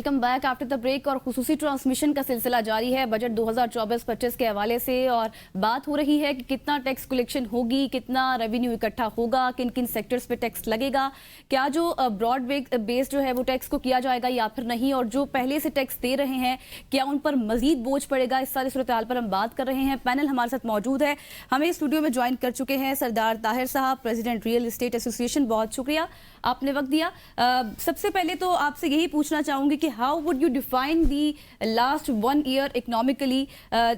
Welcome back after the break. और खुसूसी transmission का सिलसिला जारी है बजट 2024-25 के हवाले से, और बात हो रही है कि कितना टैक्स कलेक्शन होगी, कितना रेवेन्यू इकट्ठा होगा, किन किन सेक्टर्स पे टैक्स लगेगा, क्या जो ब्रॉड बेस जो है वो टैक्स को किया जाएगा या फिर नहीं, और जो पहले से टैक्स दे रहे हैं क्या उन पर मजीद बोझ पड़ेगा। इस सारी सूरत हाल पर हम बात कर रहे हैं। पैनल हमारे साथ मौजूद है, हमें स्टूडियो में ज्वाइन कर चुके हैं सरदार ताहिर साहब, प्रेसिडेंट रियल एस्टेट एसोसिएशन। बहुत शुक्रिया आपने वक्त दिया। सबसे पहले तो आपसे यही पूछना चाहूंगी कि how would you define the last 1 year economically.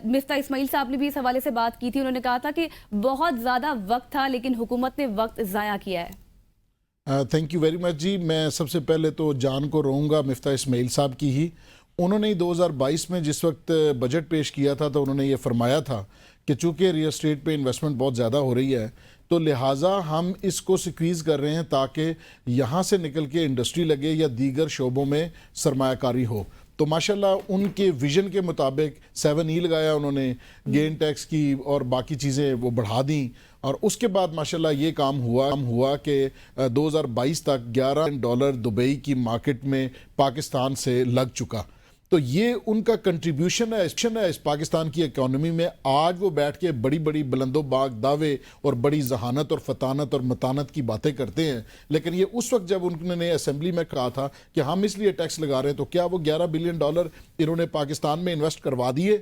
Miftah Ismail साहब ने भी इस हवाले से बात की थी, उन्होंने कहा था कि बहुत ज़्यादा वक्त था लेकिन हुकूमत ने वक्त ज़ाया किया है। थैंक यू वेरी मच जी। मैं सबसे पहले तो जान को रहूँगा मिफ्ता इस्माइल साहब की ही। उन्होंने 2022 में जिस वक्त बजट पेश किया था तो उन्होंने ये फरमाया था कि चूँकि रियल एस्टेट पे इन्वेस्टमेंट बहुत ज़्यादा हो रही है तो लिहाजा हम इसको स्क्वीज़ कर रहे हैं ताकि यहाँ से निकल के इंडस्ट्री लगे या दीगर शोबों में सरमायाकारी हो। तो माशाल्लाह उनके विजन के मुताबिक 7E लगाया उन्होंने, गेन टैक्स की और बाकी चीज़ें वो बढ़ा दी, और उसके बाद माशाल्लाह ये काम हुआ कि 2022 तक $11 दुबई की मार्केट में पाकिस्तान से लग चुका। तो ये उनका कंट्रीब्यूशन है इस पाकिस्तान की इकोनॉमी में। आज वो बैठ के बड़ी बड़ी बुलंदो बाग दावे और बड़ी जहानत और फतानत और मतानत की बातें करते हैं, लेकिन ये उस वक्त जब उन्होंने असेंबली में कहा था कि हम इसलिए टैक्स लगा रहे हैं, तो क्या वो $11 बिलियन इन्होंने पाकिस्तान में इन्वेस्ट करवा दिए?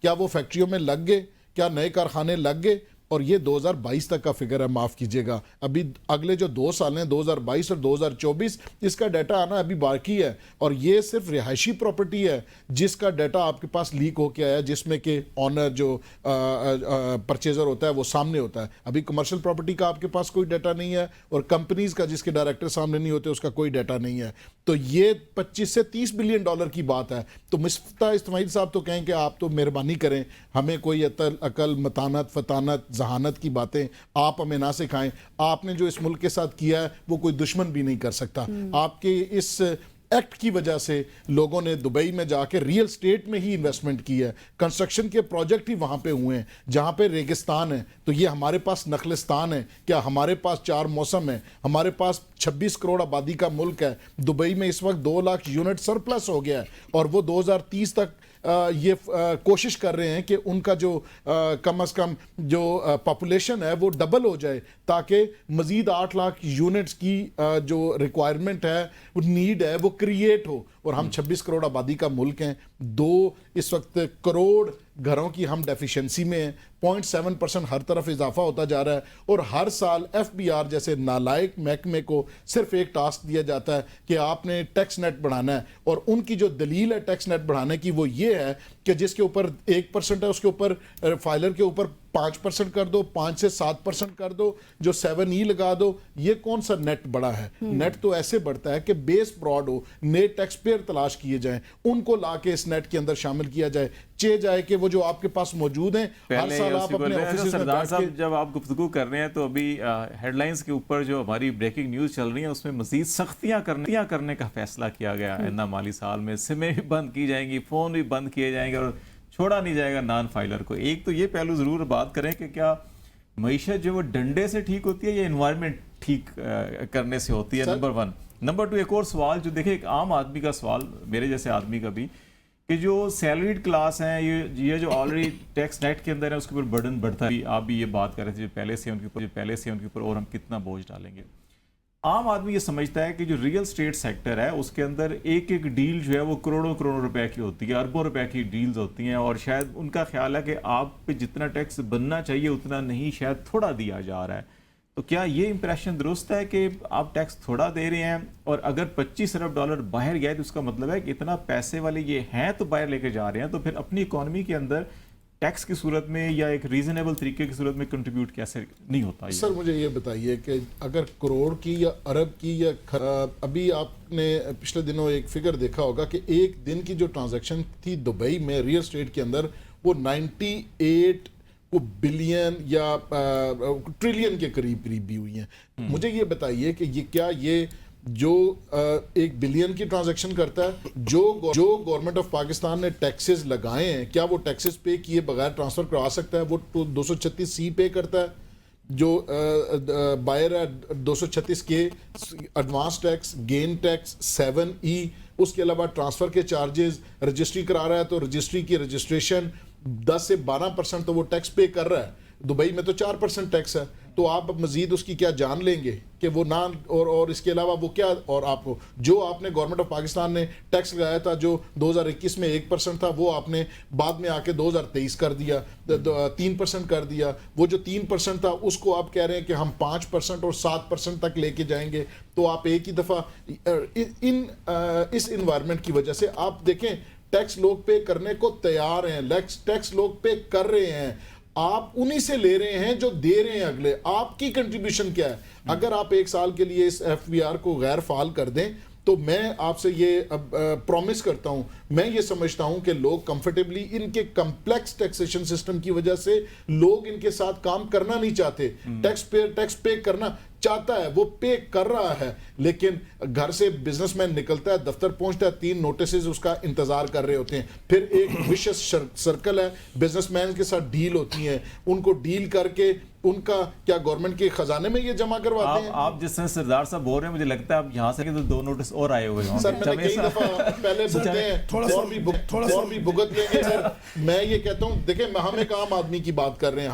क्या वो फैक्ट्रियों में लग गए? क्या नए कारखाने लग गए? और ये 2022 तक का फिगर है, माफ़ कीजिएगा। अभी अगले जो 2 साल हैं 2022 और 2024, इसका डाटा आना अभी बाकी है। और ये सिर्फ रिहायशी प्रॉपर्टी है जिसका डाटा आपके पास लीक होके आया, जिसमें कि ऑनर जो परचेज़र होता है वो सामने होता है। अभी कमर्शियल प्रॉपर्टी का आपके पास कोई डाटा नहीं है, और कंपनीज़ का जिसके डायरेक्टर सामने नहीं होते उसका कोई डाटा नहीं है। तो ये 25 से 30 बिलियन डॉलर की बात है। तो मिफ्ता इस्माइल साहब तो कहें कि आप तो मेहरबानी करें, हमें कोई अकल मतानत फतानत जहानत की बातें आप हमें ना सिखाएं। आपने जो इस मुल्क के साथ किया है वो कोई दुश्मन भी नहीं कर सकता। आपके इस एक्ट की वजह से लोगों ने दुबई में जाके रियल स्टेट में ही इन्वेस्टमेंट की है। कंस्ट्रक्शन के प्रोजेक्ट ही वहाँ पे हुए हैं जहाँ पे रेगिस्तान है। तो ये हमारे पास नखलिस्तान है क्या? हमारे पास 4 मौसम है, हमारे पास 26 करोड़ आबादी का मुल्क है। दुबई में इस वक्त 2 लाख यूनिट सरप्लस हो गया है, और वो 2030 तक ये कोशिश कर रहे हैं कि उनका जो कम अज़ कम जो पॉपुलेशन है वो डबल हो जाए, ताकि मज़ीद 8 लाख यूनिट्स की जो रिक्वायरमेंट है, वो नीड है, वो क्रिएट हो। और हम 26 करोड़ आबादी का मुल्क हैं। इस वक्त करोड़ घरों की हम डेफिशिएंसी में हैं। 0.7% हर तरफ इजाफा होता जा रहा है, और हर साल FBR जैसे नालायक महकमे को सिर्फ एक टास्क दिया जाता है कि आपने टैक्स नेट बढ़ाना है। और उनकी जो दलील है टैक्स नेट बढ़ाने की वो ये है कि जिसके ऊपर 1% है उसके ऊपर फाइलर के ऊपर 5% कर दो, 5 से 7% कर दो, जो 7E लगा दो। ये कौन सा नेट बड़ा है? नेट तो ऐसे बढ़ता है कि बेस ब्रॉड हो, नए टैक्स पेयर तलाश किए जाएं, उनको लाके इस नेट के अंदर शामिल किया जाए, जाए कि वो जो आपके पास मौजूद हैं हर साल आप अपने ऑफिस में सरदार साहब, जब आप गुफ्तगू कर रहे हैं तो अभी हेडलाइंस के ऊपर जो हमारी ब्रेकिंग न्यूज़ चल रही है उसमें मजीद सख्तियाँ करने का फैसला किया गया है। आइंदा माली साल में सिमें भी बंद की जाएंगी, फ़ोन भी बंद किए जाएंगे और छोड़ा नहीं जाएगा नॉन फाइलर को। एक तो ये पहलू ज़रूर बात करें कि क्या मईशत जो वो डंडे से ठीक होती है या इन्वायरमेंट ठीक करने से होती है? नंबर 1। नंबर 2, एक और सवाल जो देखे, एक आम आदमी का सवाल, मेरे जैसे आदमी का भी, कि जो सैलरीड क्लास हैं, ये जो ऑलरेडी टैक्स नेट के अंदर है उसके ऊपर बर्डन बढ़ता है। आप भी ये बात कर रहे थे जो पहले से उनके ऊपर और हम कितना बोझ डालेंगे। आम आदमी ये समझता है कि जो रियल स्टेट सेक्टर है उसके अंदर एक एक डील जो है वो करोड़ों करोड़ों रुपए की होती है, अरबों रुपए की डील्स होती हैं, और शायद उनका ख्याल है कि आप पे जितना टैक्स बनना चाहिए उतना नहीं, शायद थोड़ा दिया जा रहा है। तो क्या ये इंप्रेशन दुरुस्त है कि आप टैक्स थोड़ा दे रहे हैं, और अगर $25 अरब बाहर गया तो उसका मतलब है कि इतना पैसे वाले ये हैं तो बाहर लेके जा रहे हैं, तो फिर अपनी इकोनॉमी के अंदर टैक्स की सूरत में या एक रीजनेबल तरीके की सूरत में कंट्रीब्यूट कैसे नहीं होता? सर मुझे ये बताइए कि अगर करोड़ की या अरब की या अभी आपने पिछले दिनों एक फिगर देखा होगा कि एक दिन की जो ट्रांजैक्शन थी दुबई में रियल एस्टेट के अंदर, वो 98 बिलियन या ट्रिलियन के करीब भी हुई हैं। मुझे ये बताइए कि ये जो 1 बिलियन की ट्रांजैक्शन करता है, जो गवर्नमेंट ऑफ पाकिस्तान ने टैक्सेस लगाए हैं, क्या वो टैक्सेस पे किए बगैर ट्रांसफर करवा सकता है? वो 236C पे करता है। जो बायर है 236 के, advance tax, gain tax, 7E, उसके अलावा ट्रांसफ़र के चार्जेस, रजिस्ट्री करा रहा है तो रजिस्ट्री की रजिस्ट्रेशन 10 से 12% तो वो टैक्स पे कर रहा है। दुबई में तो 4% टैक्स है, तो आप मज़ीद उसकी क्या जान लेंगे कि वो ना, और इसके अलावा वो क्या, और आपको जो आपने गवर्नमेंट ऑफ पाकिस्तान ने टैक्स लगाया था जो 2021 में 1% था, वो आपने बाद में आके 2023 कर दिया, 3% कर दिया। वो जो 3% था उसको आप कह रहे हैं कि हम 5% और 7% तक लेके जाएंगे। तो आप एक ही दफ़ा इस इन्वायरमेंट की वजह से आप देखें टैक्स लोग पे करने को तैयार हैं, टैक्स लोग पे कर रहे हैं, आप उन्हीं से ले रहे हैं जो दे रहे हैं अगले। आपकी कंट्रीब्यूशन क्या है? अगर आप 1 साल के लिए इस FBR को गैर फाल कर दें तो मैं आपसे ये प्रॉमिस करता हूं, मैं ये समझता हूं कि लोग कंफर्टेबली, इनके कम्प्लेक्स टैक्सेशन सिस्टम की वजह से लोग इनके साथ काम करना नहीं चाहते। टैक्स पे करना चाहता है, वो पे कर रहा है, लेकिन घर से बिजनेसमैन निकलता है, दफ्तर पहुंचता है, 3 नोटिसेस उसका इंतजार कर रहे होते हैं, फिर एक विशेष सर्कल है, बिजनेसमैन के साथ डील होती है, उनको डील करके उनका क्या गवर्नमेंट के खजाने में ये जमा करवाते हैं। आप जिस तरह सरदार साहब बोल रहे हैं, मुझे लगता है आप यहाँ से तो 2 नोटिस और आए हुए हैं सर। मैंने कई दफा पहले भुगते हैं, और भी भुगत लेंगे सर। मैं ये कहता हूँ, देखिए हम एक आम आदमी की बात कर रहे हैं,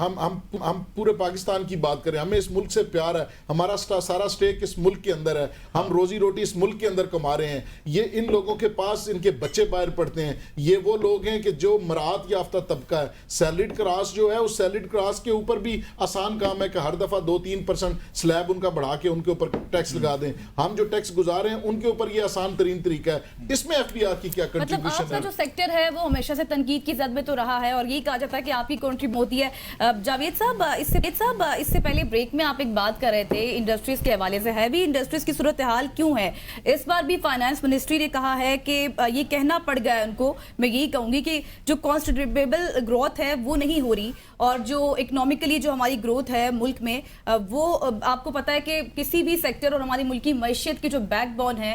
हम पूरे पाकिस्तान की बात कर रहे हैं, हमें इस मुल्क से प्यार है, हमारा सारा स्टेक इस मुल्क के अंदर है, हम रोजी रोटी इस मुल्क के अंदर कमा रहे हैं। ये इन लोगों के पास इनके बच्चे बाहर पढ़ते हैं, ये वो लोग हैं कि जो मरात याफ्ता तबका है। सैलरीड क्लास जो है, उस सैलरीड क्लास के ऊपर भी आसान काम है कि हर दफा 2-3% स्लैब उनका बढ़ा के उनके ऊपर टैक्स लगा दें। हम जो टैक्स गुजार हैं उनके ऊपर ये आसान तरीन तरीका है। इसमें FBR की क्या कंट्रीब्यूशन है? आपका जो सेक्टर है वो हमेशा से तनकीद की जद में तो रहा है और यही कहा जाता है कि आपकी कंट्रीब्यूशन होती है। जावेद साहब, इससे पहले ब्रेक में आप एक बात कर रहे थे इंडस्ट्रीज के हवाले से, हैवी इंडस्ट्रीज की सूरत हाल क्यों है? इस बार भी फाइनेंस मिनिस्ट्री ने कहा है कि ये कहना पड़ गया है उनको, मैं यही कहूंगी कि जो कॉन्स्टिट्यूबल ग्रोथ है वो नहीं हो रही, और जो इकोनॉमिकली जो हमारी ग्रोथ है मुल्क में, वो आपको पता है कि किसी भी सेक्टर और हमारी मुल्क की मैशियत की जो बैकबोन है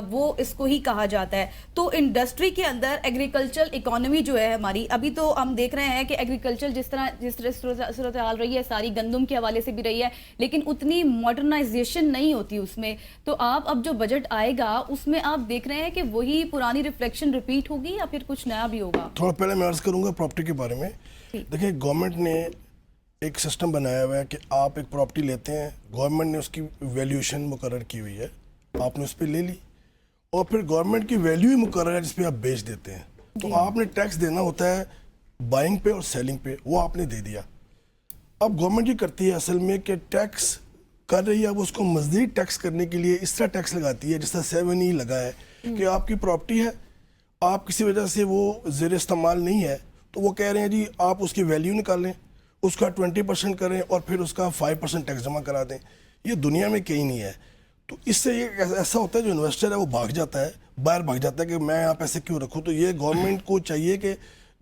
वो इसको ही कहा जाता है। तो इंडस्ट्री के अंदर एग्रीकल्चर इकोनॉमी जो है हमारी, अभी तो हम देख रहे हैं कि एग्रीकल्चर जिस तरह सूरत हाल रही है सारी, गंदम के हवाले से भी रही है, लेकिन उतनी मॉडर्नाइजेशन नहीं होती उसमें। तो आप अब जो बजट आएगा उसमें आप देख रहे हैं कि वही पुरानी रिफ्लेक्शन रिपीट होगी या फिर कुछ नया भी होगा? थोड़ा पहले मैं अर्ज करूंगा प्रॉपर्टी के बारे में। देखिए, गवर्नमेंट ने एक सिस्टम बनाया हुआ है कि आप एक प्रॉपर्टी लेते हैं, गवर्नमेंट ने उसकी वैल्यूएशन मुकर्रर की हुई है, आपने उस पर ले ली, और फिर गवर्नमेंट की वैल्यू ही मुकर्रर है जिस पे आप बेच देते हैं। तो आपने टैक्स देना होता है बाइंग पे और सेलिंग पे, वो आपने दे दिया। अब गवर्नमेंट ये करती है असल में कि टैक्स कर रही है, अब उसको मज़ीद टैक्स करने के लिए इस तरह टैक्स लगाती है जिस तरह 7E लगा है कि आपकी प्रॉपर्टी है, आप किसी वजह से वो ज़ेर इस्तेमाल नहीं है, तो वो कह रहे हैं जी आप उसकी वैल्यू निकालें, उसका 20% करें और फिर उसका 5% टैक्स जमा करा दें। ये दुनिया में कहीं नहीं है। तो इससे ये ऐसा होता है, जो इन्वेस्टर है वो भाग जाता है, बाहर भाग जाता है कि मैं यहाँ पैसे क्यों रखूँ। तो ये गवर्नमेंट को चाहिए कि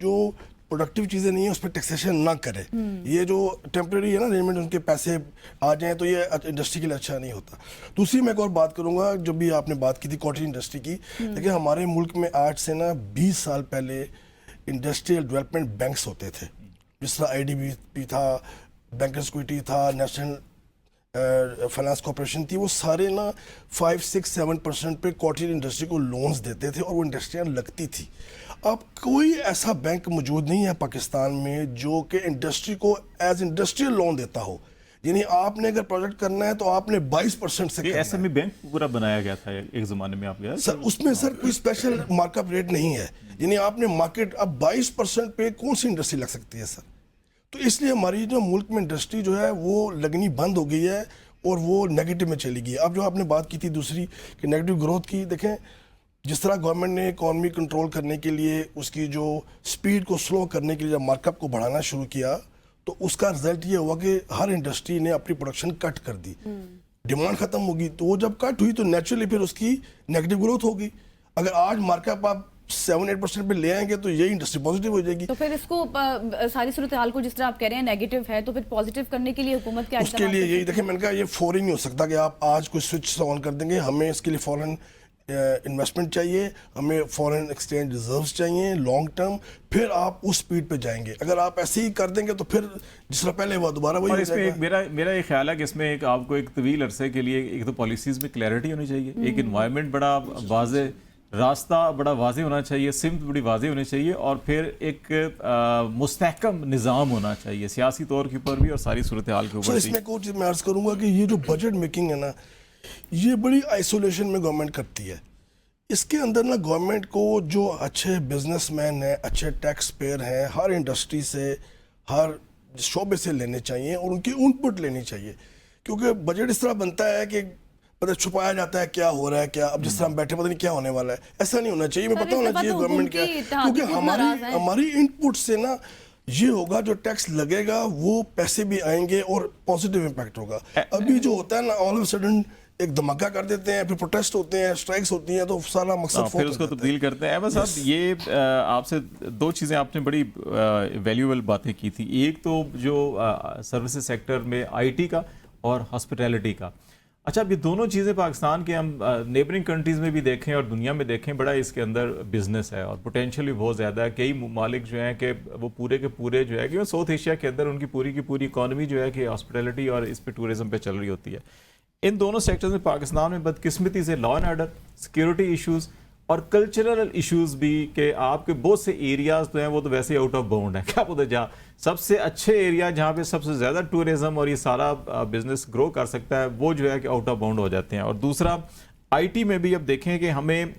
जो प्रोडक्टिव चीज़ें नहीं है उस पर टैक्सेशन ना करे। ये जो टेम्प्रेरी है ना अरेंजमेंट, उनके पैसे आ जाएँ तो ये इंडस्ट्री के लिए अच्छा नहीं होता। दूसरी मैं एक और बात करूँगा, जब भी आपने बात की थी कॉटेज इंडस्ट्री की, देखिए हमारे मुल्क में आज से ना 20 साल पहले इंडस्ट्रियल डेवलपमेंट बैंक्स होते थे, जिस तरह IDB था, बैंकर्स इक्विटी था, नेशनल फाइनेंस कॉर्पोरेशन थी, वो सारे ना 5-6-7% पे कॉटेज इंडस्ट्री को लोन्स देते थे और वो इंडस्ट्रियाँ लगती थी। अब कोई ऐसा बैंक मौजूद नहीं है पाकिस्तान में जो कि इंडस्ट्री को एज इंडस्ट्रियल लोन देता हो। यानी आपने अगर प्रोजेक्ट करना है तो आपने 22% से करना SME बैंक पूरा बनाया गया था एक ज़माने में, आप गया सर, उसमें सर कोई स्पेशल मार्कअप रेट नहीं है। यानी आपने मार्केट, अब 22% पे कौन सी इंडस्ट्री लग सकती है सर? तो इसलिए हमारी जो मुल्क में इंडस्ट्री जो है वो लगनी बंद हो गई है और वो नेगेटिव में चली गई। अब जो आपने बात की थी दूसरी कि नेगेटिव ग्रोथ की, देखें जिस तरह गवर्नमेंट ने इकॉनमी कंट्रोल करने के लिए उसकी जो स्पीड को स्लो करने के लिए जब मार्कअप को बढ़ाना शुरू किया, तो उसका रिजल्ट ये हुआ कि हर इंडस्ट्री ने अपनी प्रोडक्शन कट कर दी, डिमांड खत्म होगी। तो वो जब कट हुई तो नेचुरली फिर उसकी नेगेटिव ग्रोथ होगी। अगर आज मार्कअप आप 7-8% पे ले आएंगे तो यही इंडस्ट्री पॉजिटिव हो जाएगी। तो फिर इसको सारी सूरत हाल को जिस तरह आप कह रहे हैं नेगेटिव है, तो फिर पॉजिटिव करने के लिए हुकूमत क्या उसके लिए यही देखिए, मैंने कहा ये फौरी नहीं हो सकता कि आप आज कोई स्विच ऑन कर देंगे, हमें इसके लिए फौरन इन्वेस्टमेंट चाहिए, हमें फॉरेन एक्सचेंज रिजर्व्स चाहिए लॉन्ग टर्म, फिर आप उस स्पीड पे जाएंगे। अगर आप ऐसे ही कर देंगे तो फिर जिस तरह पहले हुआ दोबारा वही और हो इसमें जाएगा। एक मेरा ये ख्याल है कि इसमें एक आपको एक तवील अरसे के लिए एक तो पॉलिसीज़ में क्लैरिटी होनी चाहिए, एक इन्वायरमेंट बड़ा वाज़े, रास्ता बड़ा वाज़े होना चाहिए, सिमत बड़ी वाज़े होनी चाहिए, और फिर एक मुस्तहकम निज़ाम होना चाहिए सियासी तौर के ऊपर भी और सारी सूरत हाल के सर ऊपर भी। इसमें कुछ चीज़ मैं अर्ज़ करूँगा कि ये जो बजट मेकिंग है ना, ये बड़ी आइसोलेशन में गवर्नमेंट करती है। इसके अंदर ना गवर्नमेंट को जो अच्छे बिजनेसमैन हैं, अच्छे टैक्स पेयर हैं, हर इंडस्ट्री से, हर शोबे से लेने चाहिए और उनकी इनपुट लेनी चाहिए, क्योंकि बजट इस तरह बनता है कि पता छुपाया जाता है क्या हो रहा है, क्या अब जिस तरह हम बैठे पता नहीं क्या होने वाला है। ऐसा नहीं होना चाहिए, मैं पता होना चाहिए गवर्नमेंट क्या है, क्योंकि हमारी इनपुट से ना ये होगा, जो टैक्स लगेगा वो पैसे भी आएंगे और पॉजिटिव इम्पैक्ट होगा। अभी जो होता है ना, ऑल ऑफ सडन एक धमाका कर देते हैं, फिर प्रोटेस्ट होते हैं, स्ट्राइक्स होती हैं, तो सारा मकसद फिर उसको तब्दील करते हैं। बस साहब ये आपसे दो चीज़ें आपने बड़ी वैल्यूएबल बातें की थी, एक तो जो सर्विसेज सेक्टर में आईटी का और हॉस्पिटैलिटी का। अच्छा, अब ये दोनों चीज़ें पाकिस्तान के हम नेबरिंग कंट्रीज़ में भी देखें और दुनिया में देखें, बड़ा इसके अंदर बिजनेस है और पोटेंशियल भी बहुत ज़्यादा है। कई ममालिक जो हैं कि वो पूरे के पूरे जो है कि साउथ एशिया के अंदर उनकी पूरी की पूरी इकॉनमी जो है कि हॉस्पिटैलिटी और इस पे टूरिज्म पे चल रही होती है। इन दोनों सेक्टर्स में पाकिस्तान में बदकिस्मती से law and order, security issues और कल्चरल इश्यूज़ भी, कि आपके बहुत से एरियाज़ तो हैं वो तो वैसे ही आउट ऑफ बाउंड है। क्या पता जहाँ सबसे अच्छे एरिया जहाँ पे सबसे ज़्यादा टूरिज्म और ये सारा बिजनेस ग्रो कर सकता है, वो जो है कि आउट ऑफ बाउंड हो जाते हैं। और दूसरा आईटी में भी अब देखें कि हमें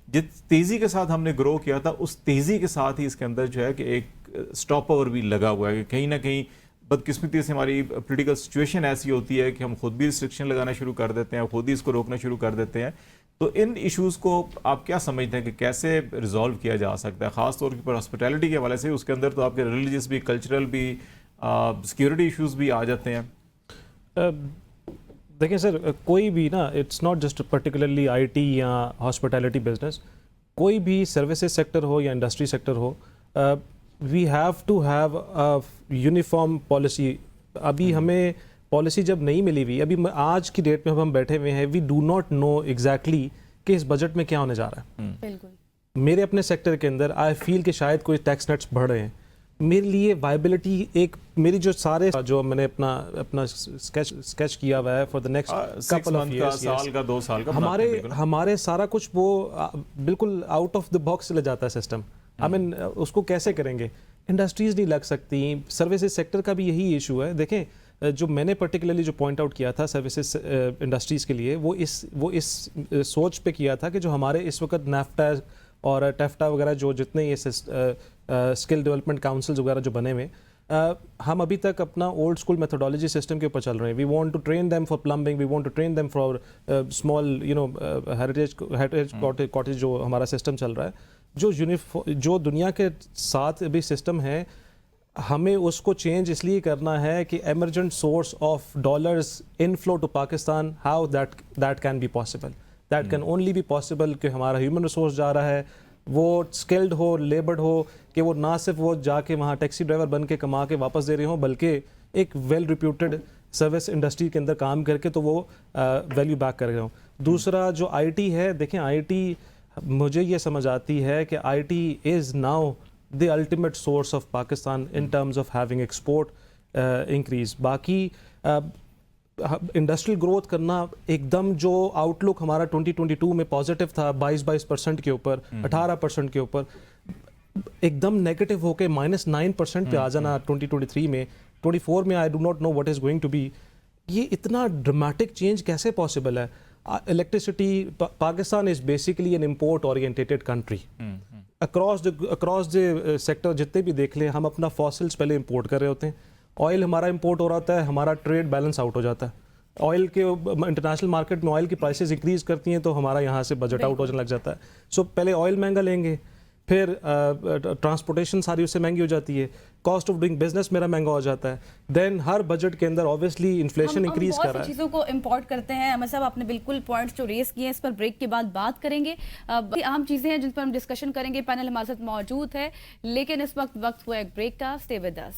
जिस तेज़ी के साथ हमने ग्रो किया था, उस तेज़ी के साथ ही इसके अंदर जो है कि एक स्टॉप ओवर भी लगा हुआ है कि कहीं ना कहीं बदकिस्मती से हमारी पॉलिटिकल सिचुएशन ऐसी होती है कि हम खुद भी रिस्ट्रिक्शन लगाना शुरू कर देते हैं, खुद ही इसको रोकना शुरू कर देते हैं। तो इन इश्यूज़ को आप क्या समझते हैं कि कैसे रिजॉल्व किया जा सकता है, ख़ास तौर पर हॉस्पिटैलिटी के हवाले से? उसके अंदर तो आपके रिलीजियस भी, कल्चरल भी, सिक्योरिटी इश्यूज़ भी आ जाते हैं। देखें सर, कोई भी ना, it's not just particularly IT या हॉस्पिटैलिटी बिजनेस, कोई भी सर्विसेज सेक्टर हो या इंडस्ट्री सेक्टर हो, we have to have a uniform policy. अभी हमें पॉलिसी जब नहीं मिली हुई, अभी आज की डेट में हम बैठे हुए हैं, we do not know exactly कि इस बजट में क्या होने जा रहा है। बिल्कुल। मेरे अपने सेक्टर के अंदर आई फील कि शायद कोई टैक्स नेट्स बढ़ रहे हैं। मेरे लिए वायबिलिटी, एक मेरी जो सारे जो मैंने अपना स्केच किया हुआ है for the next couple of years, साल का 2 साल का, हमारे सारा कुछ वो बिल्कुल आउट ऑफ द बॉक्स चले जाता है सिस्टम। आई मीन उसको कैसे करेंगे? इंडस्ट्रीज नहीं लग सकती, सर्विसेज सेक्टर का भी यही इशू है। देखें, जो मैंने पर्टिकुलरली जो पॉइंट आउट किया था सर्विसेज इंडस्ट्रीज़ के लिए, वो इस सोच पे किया था कि जो हमारे इस वक्त नाफ्टा और टेफ्टा वगैरह जो जितने ये स्किल डेवलपमेंट काउंसिल्स वगैरह जो बने हुए, हम अभी तक अपना ओल्ड स्कूल मेथोडोलॉजी सिस्टम के ऊपर चल रहे हैं। We want to train them for plumbing, we want to train them for small heritage cottage जो हमारा सिस्टम चल रहा है, जो दुनिया के साथ अभी सिस्टम है, हमें उसको चेंज इसलिए करना है कि emergent source of dollars inflow to Pakistan, how that can be possible. That can only be possible कि हमारा ह्यूमन रिसोर्स जा रहा है, वो स्किल्ड हो, लेबर्ड हो, कि वो ना सिर्फ वो जाके वहाँ टैक्सी ड्राइवर बन के कमा के वापस दे रहे हों, बल्कि एक वेल रिप्यूटेड सर्विस इंडस्ट्री के अंदर काम करके तो वो वैल्यू बैक कर रहे हों। दूसरा जो आईटी है, देखें आईटी मुझे ये समझ आती है कि IT is now the ultimate source of Pakistan in terms of having export increase. बाकी इंडस्ट्रियल ग्रोथ करना, एकदम जो आउटलुक हमारा 2022 में पॉजिटिव था 22% के ऊपर, 18% के ऊपर, एकदम नेगेटिव होके -9% पे आ जाना 2023 में, 24 में I do not know what is going to be. ये इतना ड्रामेटिक चेंज कैसे पॉसिबल है? Electricity, Pakistan is basically an import orientated country. Across the sector जितने भी देख लें, हम अपना फॉसिल्स पहले इंपोर्ट कर रहे होते हैं, ऑयल हमारा इंपोर्ट हो रहा है, हमारा ट्रेड बैलेंस आउट हो जाता है। ऑयल के इंटरनेशनल मार्केट में ऑयल की प्राइसेस इंक्रीज करती हैं तो हमारा यहाँ से बजट आउट होने लग जाता है। सो पहले ऑयल महंगा लेंगे, फिर ट्रांसपोर्टेशन सारी उससे महंगी हो जाती है, कॉस्ट ऑफ डूइंग बिजनेस मेरा महंगा हो जाता है, देन हर बजट के अंदर ऑब्वियसली इन्फ्लेशन इंक्रीज कर रहा है। चीज़ों को इंपोर्ट करते हैं। अहमद साहब, आपने बिल्कुल पॉइंट्स जो रेस किए हैं, इस पर ब्रेक के बाद बात करेंगे। आम चीज़ें हैं जिन पर हम डिस्कशन करेंगे, पैनल हमारे साथ मौजूद है, लेकिन इस वक्त हुआ एक ब्रेक का। Stay with us.